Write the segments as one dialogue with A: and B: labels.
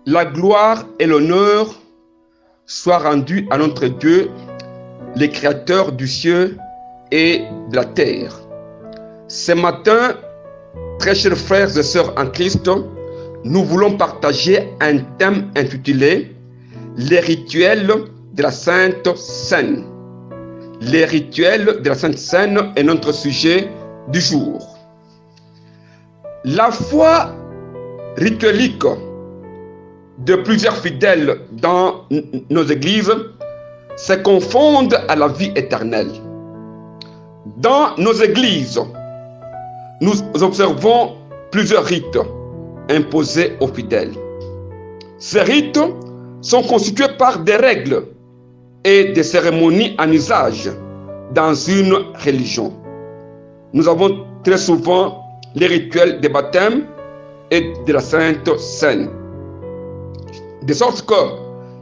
A: La gloire et l'honneur soient rendus à notre Dieu, le Créateur du ciel et de la terre. Ce matin, très chers frères et sœurs en Christ, nous voulons partager un thème intitulé « Les rituels de la Sainte Seine ». Les rituels de la Sainte Seine est notre sujet du jour. La foi rituelique de plusieurs fidèles dans nos églises se confondent à la vie éternelle. Dans nos églises, nous observons plusieurs rites imposés aux fidèles. Ces rites sont constitués par des règles et des cérémonies en usage dans une religion. Nous avons très souvent les rituels des baptêmes et de la Sainte Seine. De sorte que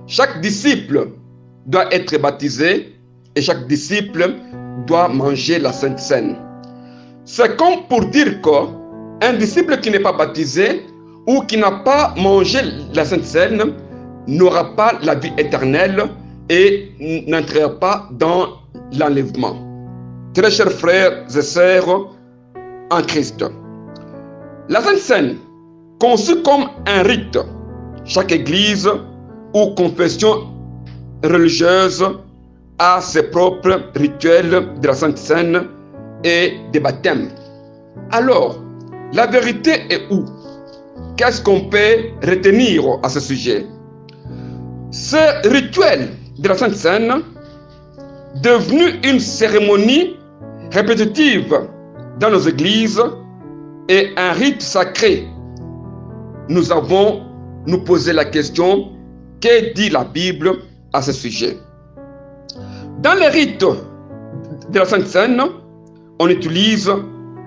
A: chaque disciple doit être baptisé et chaque disciple doit manger la Sainte Seine. C'est comme pour dire qu'un disciple qui n'est pas baptisé ou qui n'a pas mangé la Sainte Seine n'aura pas la vie éternelle et n'entrera pas dans l'enlèvement. Très chers frères et sœurs en Christ, la Sainte Seine, conçue comme un rite, chaque église ou confession religieuse a ses propres rituels de la Sainte Seine et des baptêmes. Alors, la vérité est où? Qu'est-ce qu'on peut retenir à ce sujet? Ce rituel de la Sainte Seine, devenu une cérémonie répétitive dans nos églises, est un rite sacré. Nous avons nous posé la question, que dit la Bible à ce sujet? Dans les rites de la Sainte Seine, on utilise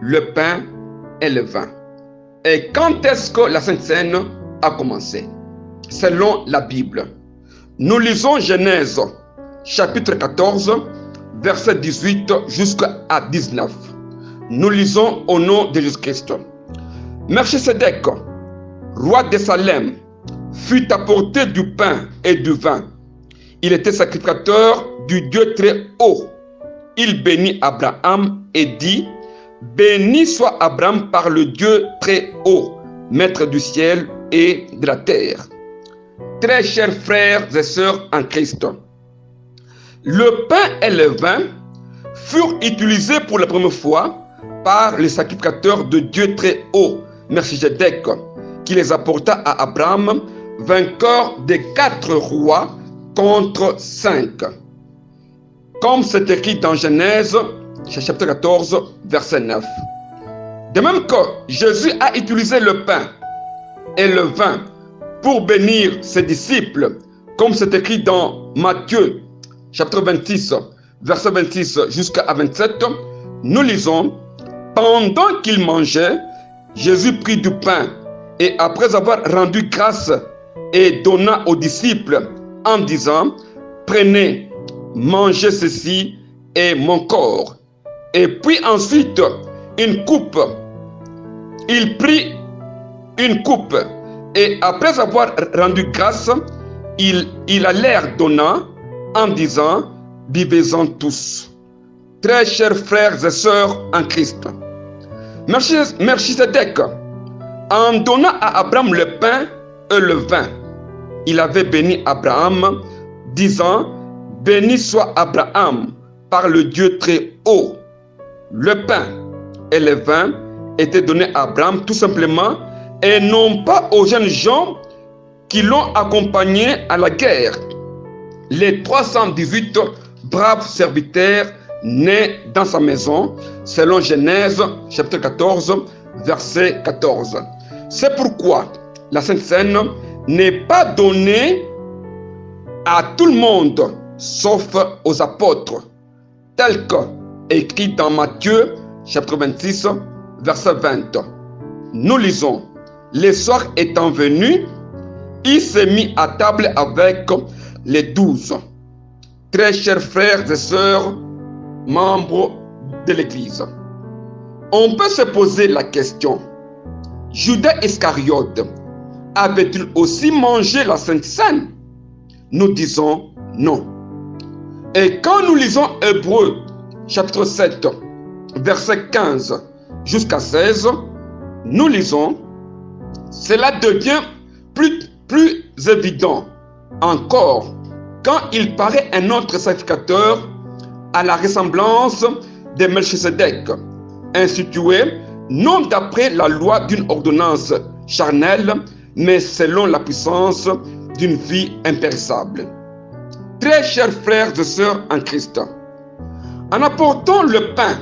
A: le pain et le vin. Et quand est-ce que la Sainte Seine a commencé? Selon la Bible, nous lisons Genèse, chapitre 14, verset 18 jusqu'à 19. Nous lisons au nom de Jésus-Christ. Melchisédek, roi de Salem, fut apporté du pain et du vin. Il était sacrificateur du Dieu très haut. Il bénit Abraham et dit: béni soit Abraham par le Dieu très haut, maître du ciel et de la terre. Très chers frères et sœurs en Christ, le pain et le vin furent utilisés pour la première fois par le sacrificateur de Dieu très haut, Melchisédek, qui les apporta à Abraham, vainqueur des 4 rois contre 5. Comme c'est écrit dans Genèse, chapitre 14, verset 9. De même que Jésus a utilisé le pain et le vin pour bénir ses disciples, comme c'est écrit dans Matthieu, chapitre 26, verset 26 jusqu'à 27, nous lisons: pendant qu'il mangeait, Jésus prit du pain et après avoir rendu grâce et donna aux disciples en disant: prenez, mangez ceci est mon corps. Et puis ensuite une coupe. Il prit une coupe et après avoir rendu grâce, il a l'air donnant en disant: buvez-en tous. Très chers frères et sœurs en Christ, Melchisédek, en donnant à Abraham le pain et le vin, il avait béni Abraham, disant: béni soit Abraham par le Dieu très haut. Le pain et le vin étaient donnés à Abraham tout simplement, et non pas aux jeunes gens qui l'ont accompagné à la guerre. Les 318 braves serviteurs nés dans sa maison, selon Genèse, chapitre 14, verset 14. C'est pourquoi la Sainte Seine n'est pas donnée à tout le monde, sauf aux apôtres, tel que écrit dans Matthieu, chapitre 26, verset 20. Nous lisons: le soir étant venu, il s'est mis à table avec les 12. Très chers frères et sœurs, membres de l'Église, on peut se poser la question: Judas Iscariote avait-il aussi mangé la Sainte Seine? Nous disons non. Et quand nous lisons Hébreux chapitre 7, verset 15 jusqu'à 16, nous lisons, cela devient plus évident encore quand il paraît un autre sacrificateur à la ressemblance de Melchisedec, institué non d'après la loi d'une ordonnance charnelle, mais selon la puissance d'une vie impérissable. Très chers frères et sœurs en Christ, en apportant le pain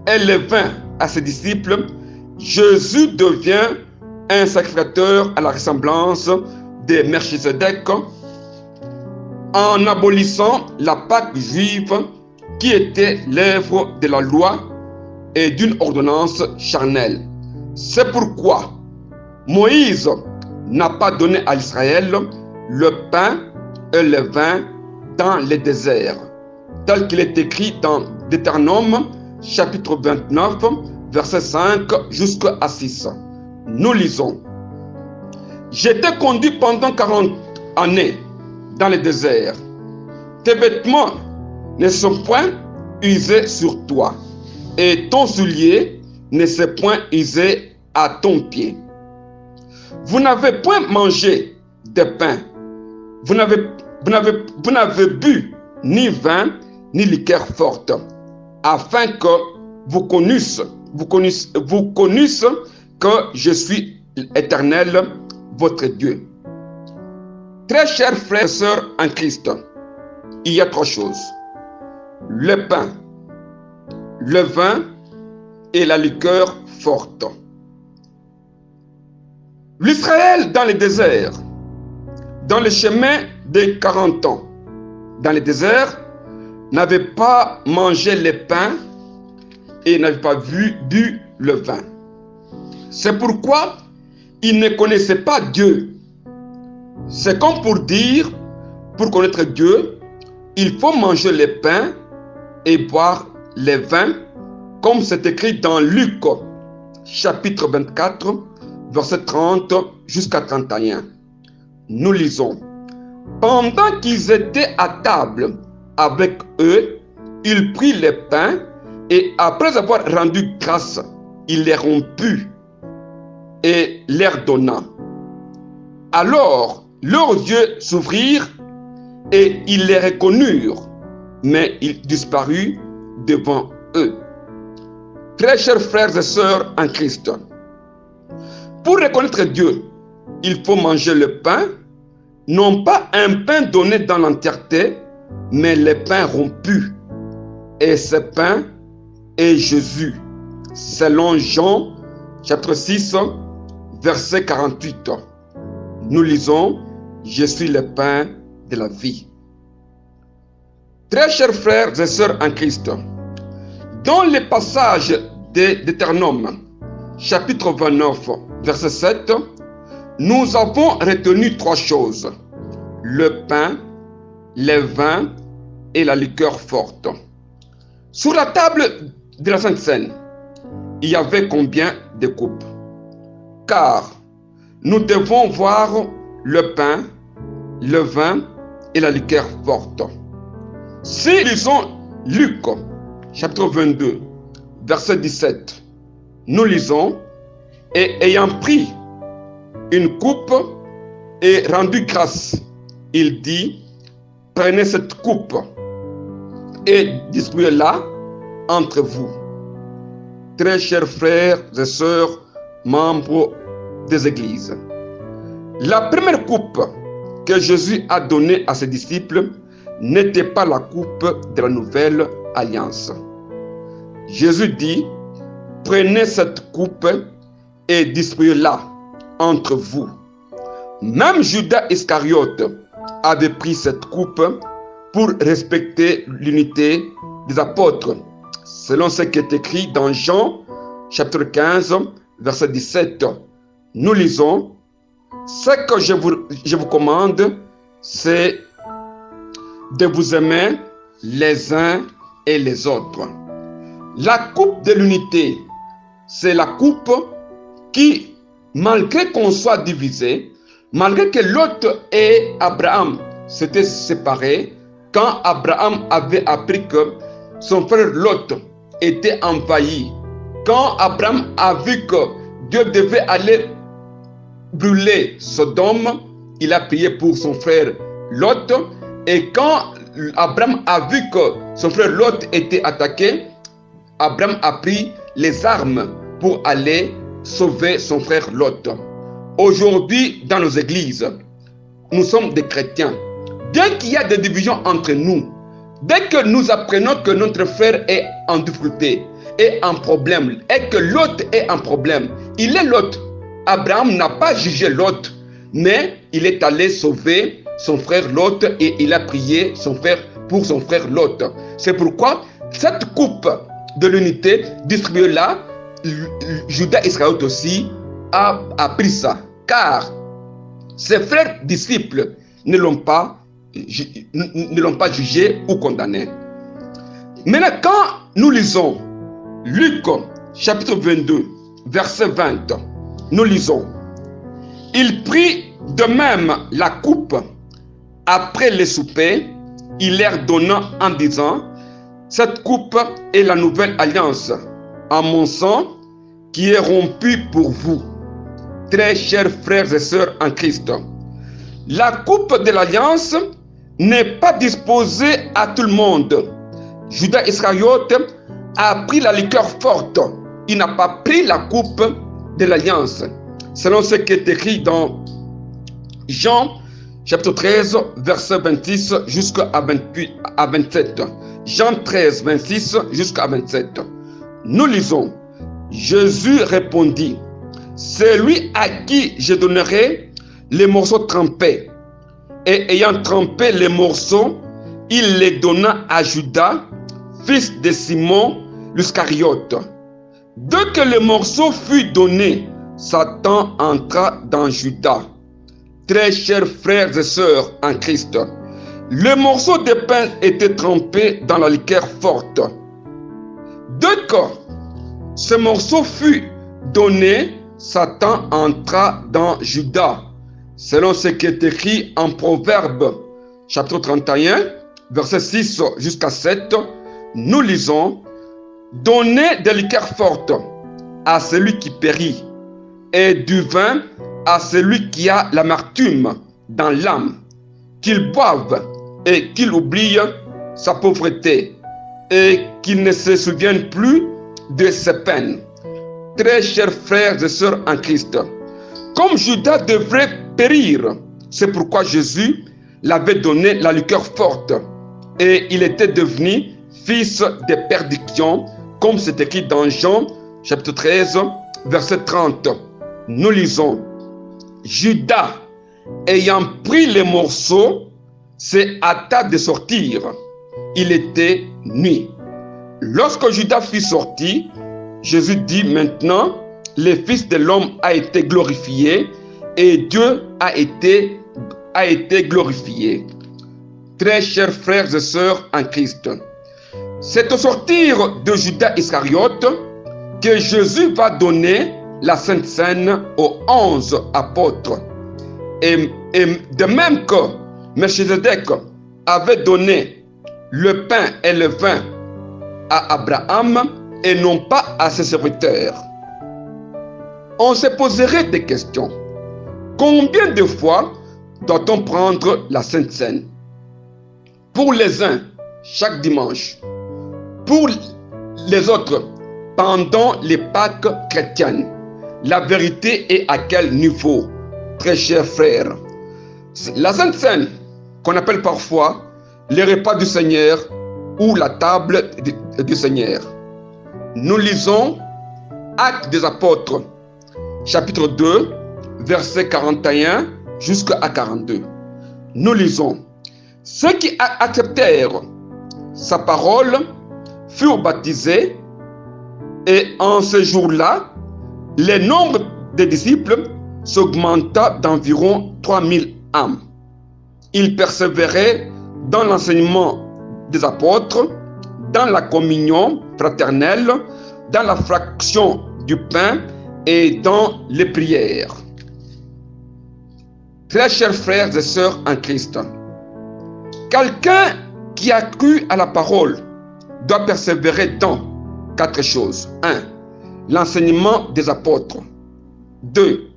A: et le vin à ses disciples, Jésus devient un sacrificateur à la ressemblance de Melchisedec en abolissant la Pâque juive qui était l'œuvre de la loi et d'une ordonnance charnelle. C'est pourquoi Moïse n'a pas donné à Israël le pain et le vin dans le désert, tel qu'il est écrit dans Deutéronome chapitre 29, verset 5 jusqu'à 6. Nous lisons: j'étais conduit pendant 40 années dans le désert. Tes vêtements ne sont point usés sur toi, et ton soulier ne s'est point usé à ton pied. Vous n'avez point mangé de pain, vous n'avez bu ni vin, ni liqueur forte, afin que vous connaissiez que je suis l'Éternel, votre Dieu. Très chers frères et sœurs en Christ, il y a trois choses: le pain, le vin et la liqueur forte. L'Israël dans le désert, dans le chemin des 40 ans, dans le désert, n'avait pas mangé le pain et n'avait pas bu le vin. C'est pourquoi ils ne connaissaient pas Dieu. C'est comme pour dire, pour connaître Dieu, il faut manger le pain et boire le vin, comme c'est écrit dans Luc, chapitre 24, verset 30 jusqu'à 31. Nous lisons: pendant qu'ils étaient à table avec eux, il prit le pain et après avoir rendu grâce, il les romput et leur donna. Alors leurs yeux s'ouvrirent et ils les reconnurent, mais il disparut devant eux. Très chers frères et sœurs en Christ, pour reconnaître Dieu, il faut manger le pain, non pas un pain donné dans l'entièreté, mais le pain rompu. Et ce pain est Jésus, selon Jean chapitre 6, verset 48. Nous lisons: je suis le pain de la vie. Très chers frères et sœurs en Christ, dans le passage de Deutéronome, chapitre 29, verset 7, nous avons retenu trois choses: le pain, le vin et la liqueur forte. Sur la table de la Sainte Seine, il y avait combien de coupes? Car nous devons voir le pain, le vin et la liqueur forte. Si nous lisons Luc, chapitre 22, verset 17, nous lisons: et ayant pris une coupe et rendu grâce, il dit: prenez cette coupe et distribuez-la entre vous. Très chers frères et sœurs, membres des églises, la première coupe que Jésus a donnée à ses disciples n'était pas la coupe de la nouvelle alliance. Jésus dit: prenez cette coupe et distribuez-la entre vous. Même Judas Iscariote avait pris cette coupe pour respecter l'unité des apôtres, selon ce qui est écrit dans Jean chapitre 15, verset 17. Nous lisons: ce que je vous commande, c'est de vous aimer les uns et les autres. La coupe de l'unité, c'est la coupe qui, malgré qu'on soit divisé, Malgré que Lot et Abraham s'étaient séparés, quand Abraham avait appris que son frère Lot était envahi, quand Abraham a vu que Dieu devait aller brûler Sodome, il a prié pour son frère Lot. Et quand Abraham a vu que son frère Lot était attaqué, Abraham a pris les armes pour aller sauver son frère Lot. Aujourd'hui, dans nos églises, nous sommes des chrétiens. Dès qu'il y a des divisions entre nous, dès que nous apprenons que notre frère est en difficulté, est en problème, et que Lot est en problème, il est Lot. Abraham n'a pas jugé Lot, mais il est allé sauver son frère Lot et il a prié pour son frère Lot. C'est pourquoi cette coupe de l'unité distribuée là, Judas Iscariote aussi a pris ça, car ses frères disciples ne l'ont pas jugé ou condamné. Maintenant, quand nous lisons Luc chapitre 22, verset 20, nous lisons: il prit de même la coupe après le souper, il leur donna en disant: cette coupe est la nouvelle alliance en mon sang qui est rompue pour vous. Très chers frères et sœurs en Christ, la coupe de l'alliance n'est pas disposée à tout le monde. Judas Iscariote a pris la liqueur forte. Il n'a pas pris la coupe de l'alliance. Selon ce qui est écrit dans Jean chapitre 13, verset 26 jusqu'à 27. Jean 13, 26 jusqu'à 27. Nous lisons: Jésus répondit: celui à qui je donnerai les morceaux trempés. Et ayant trempé les morceaux, il les donna à Judas, fils de Simon l'Iscariote. Dès que le morceau fut donné, Satan entra dans Judas. Très chers frères et sœurs en Christ, le morceau de pain était trempé dans la liqueur forte. Dès que ce morceau fut donné, Satan entra dans Judas. Selon ce qui est écrit en Proverbe, chapitre 31, verset 6 jusqu'à 7, nous lisons: donnez des liqueurs fortes à celui qui périt, et du vin à celui qui a l'amertume dans l'âme, qu'il boive et qu'il oublie sa pauvreté, et qu'il ne se souvienne plus de ses peines. Très chers frères et sœurs en Christ, comme Judas devrait périr, c'est pourquoi Jésus l'avait donné la liqueur forte, et il était devenu fils de perdition, comme c'est écrit dans Jean chapitre 13, verset 30. Nous lisons: Judas, ayant pris les morceaux, s'est hâta de sortir. Il était nuit. Lorsque Judas fut sorti, Jésus dit: maintenant, le Fils de l'homme a été glorifié et Dieu a été glorifié. Très chers frères et sœurs en Christ, c'est au sortir de Judas Iscariote que Jésus va donner la Sainte Seine aux 11 apôtres. Et de même que Melchisedec avait donné le pain et le vin à Abraham et non pas à ses serviteurs. On se poserait des questions. Combien de fois doit-on prendre la Sainte Seine? Pour les uns, chaque dimanche. Pour les autres, pendant les Pâques chrétiennes. La vérité est à quel niveau, très chers frères? La Sainte Seine, qu'on appelle parfois les repas du Seigneur ou la table du Seigneur. Nous lisons Actes des Apôtres, chapitre 2, versets 41 jusqu'à 42. Nous lisons: ceux qui acceptèrent sa parole furent baptisés, et en ce jour-là, le nombre des disciples s'augmenta d'environ 3000 âmes. Ils persévéraient dans l'enseignement des apôtres, dans la communion fraternelle, dans la fraction du pain et dans les prières. Très chers frères et sœurs en Christ, quelqu'un qui a cru à la parole doit persévérer dans 4 choses. 1. L'enseignement des apôtres. 2.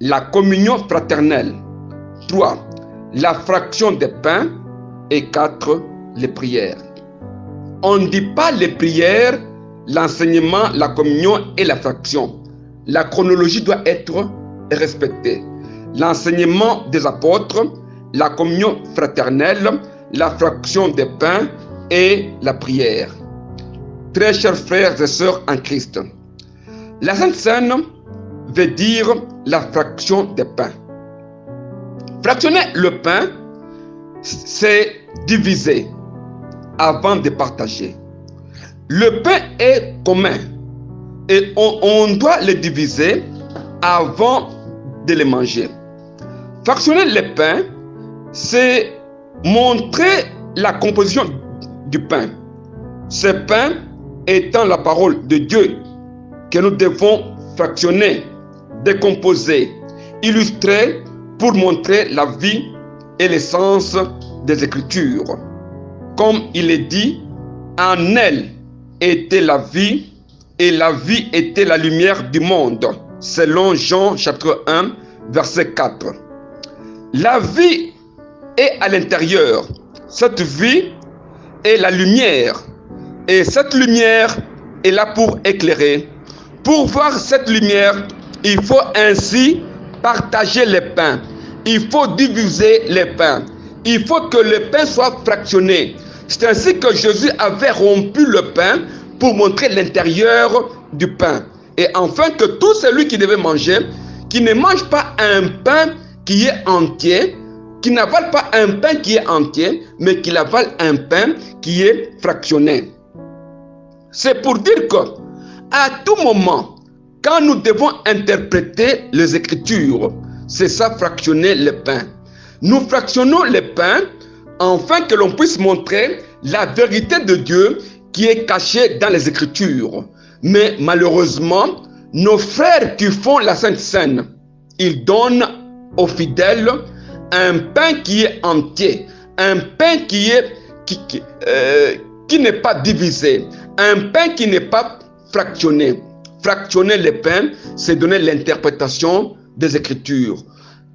A: La communion fraternelle. 3. La fraction des pains. Et 4. Les prières. On ne dit pas les prières, l'enseignement, la communion et la fraction. La chronologie doit être respectée. L'enseignement des apôtres, la communion fraternelle, la fraction des pains et la prière. Très chers frères et sœurs en Christ, la Sainte Seine veut dire la fraction des pains. Fractionner le pain, c'est diviser avant de partager. Le pain est commun et on doit le diviser avant de le manger. Fractionner le pain, c'est montrer la composition du pain. Ce pain étant la parole de Dieu que nous devons fractionner, décomposer, illustrer pour montrer la vie et l'essence des Écritures. Comme il est dit, en elle était la vie et la vie était la lumière du monde, selon Jean chapitre 1, verset 4. La vie est à l'intérieur. Cette vie est la lumière. Et cette lumière est là pour éclairer. Pour voir cette lumière, il faut ainsi partager les pains. Il faut diviser les pains. Il faut que le pain soit fractionné. C'est ainsi que Jésus avait rompu le pain pour montrer l'intérieur du pain. Et enfin que tout celui qui devait manger, qui ne mange pas un pain qui est entier, qui n'avale pas un pain qui est entier, mais qu'il avale un pain qui est fractionné. C'est pour dire que à tout moment, quand nous devons interpréter les Écritures, c'est ça fractionner le pain. Nous fractionnons le pain afin que l'on puisse montrer la vérité de Dieu qui est cachée dans les Écritures. Mais malheureusement, nos frères qui font la Sainte Seine, ils donnent aux fidèles un pain qui est entier, un pain qui n'est pas divisé, un pain qui n'est pas fractionné. Fractionner le pain, c'est donner l'interprétation des Écritures.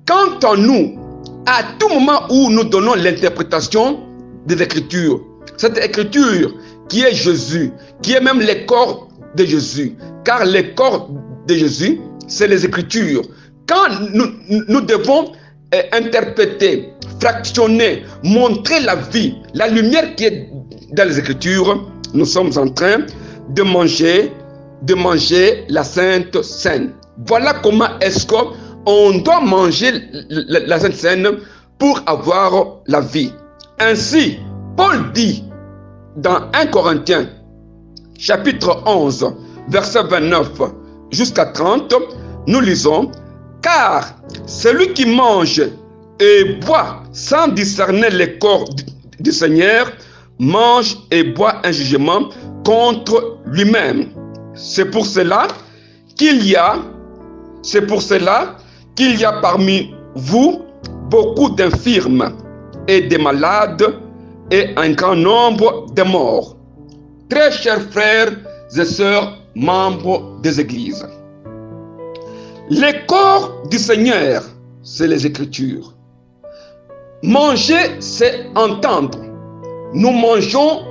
A: Quant à nous, à tout moment où nous donnons l'interprétation des Écritures, cette Écriture qui est Jésus, qui est même le corps de Jésus, car le corps de Jésus, c'est les Écritures. Quand nous devons interpréter, fractionner, montrer la vie, la lumière qui est dans les Écritures, nous sommes en train de manger la Sainte Seine. Voilà comment est-ce qu'on doit manger la Sainte Seine pour avoir la vie. Ainsi, Paul dit dans 1 Corinthiens, chapitre 11, verset 29 jusqu'à 30, nous lisons, « Car celui qui mange et boit sans discerner le corps du Seigneur, mange et boit un jugement contre lui-même. C'est pour cela qu'il y a parmi vous beaucoup d'infirmes et de malades et un grand nombre de morts. » Très chers frères et sœurs, membres des églises, le corps du Seigneur, c'est les Écritures. Manger, c'est entendre. Nous mangeons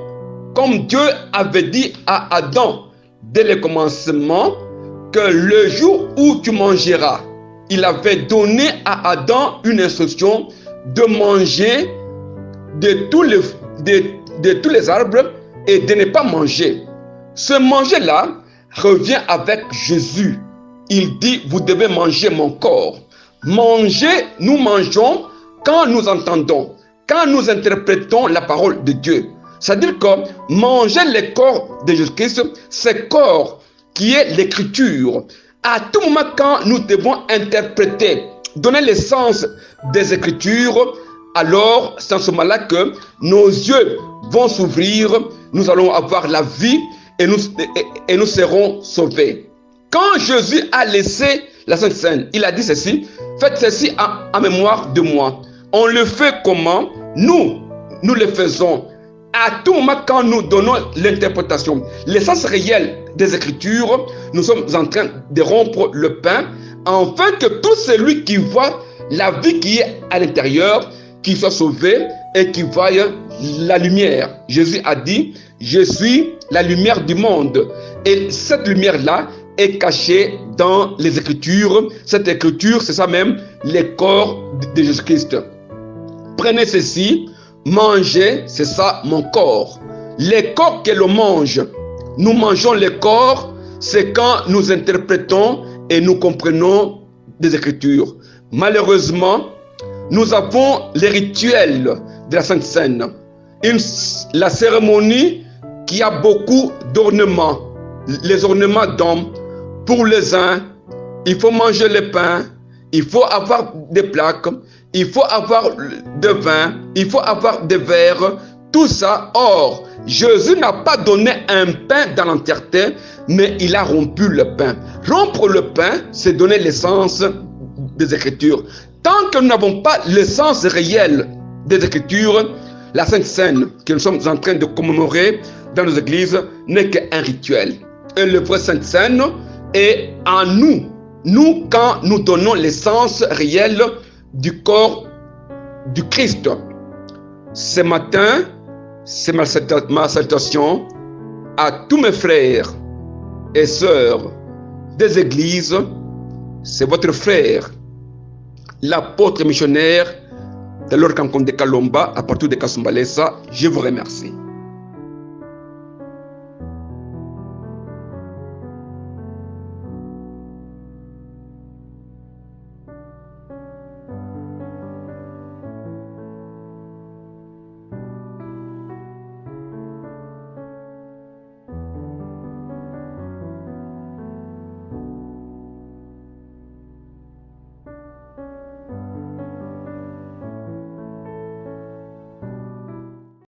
A: comme Dieu avait dit à Adam dès le commencement que le jour où tu mangeras, il avait donné à Adam une instruction de manger de tous les arbres et de ne pas manger. Ce manger-là revient avec Jésus. Il dit, vous devez manger mon corps. Manger, nous mangeons quand nous entendons, quand nous interprétons la parole de Dieu. C'est-à-dire que manger le corps de Jésus-Christ, c'est corps qui est l'écriture. À tout moment, quand nous devons interpréter, donner le sens des Écritures, alors c'est en ce moment-là que nos yeux vont s'ouvrir, nous allons avoir la vie et nous serons sauvés. Quand Jésus a laissé la Sainte Seine, il a dit ceci, Faites ceci en mémoire de moi. On le fait comment? Nous le faisons à tout moment quand nous donnons l'interprétation. L'essence réelle des Écritures, nous sommes en train de rompre le pain, afin que tout celui qui voit la vie qui est à l'intérieur, qui soit sauvé et qui voie la lumière. Jésus a dit, je suis la lumière du monde. Et cette lumière-là est cachée dans les Écritures. Cette Écriture, c'est ça même, les corps de Jésus-Christ. Prenez ceci, mangez, c'est ça mon corps. Les corps que l'on mange, nous mangeons les corps, c'est quand nous interprétons et nous comprenons des Écritures. Malheureusement, nous avons les rituels de la Sainte Seine. La cérémonie qui a beaucoup d'ornements. Les ornements d'hommes, pour les uns, il faut manger le pain, il faut avoir des plaques, il faut avoir de vin, il faut avoir des verres, tout ça. Or, Jésus n'a pas donné un pain dans l'entièreté, mais il a rompu le pain. Rompre le pain, c'est donner l'essence des Écritures. Tant que nous n'avons pas l'essence réelle des Écritures, la Sainte Seine que nous sommes en train de commémorer dans nos églises n'est qu'un rituel. Et le vrai Sainte Seine est en nous. Nous, quand nous donnons l'essence réelle du corps du Christ. Ce matin, c'est ma salutation à tous mes frères et sœurs des églises. C'est votre frère, l'apôtre missionnaire de l'Orcancon de Kalomba, à partir de Kasumbalesa. Je vous remercie.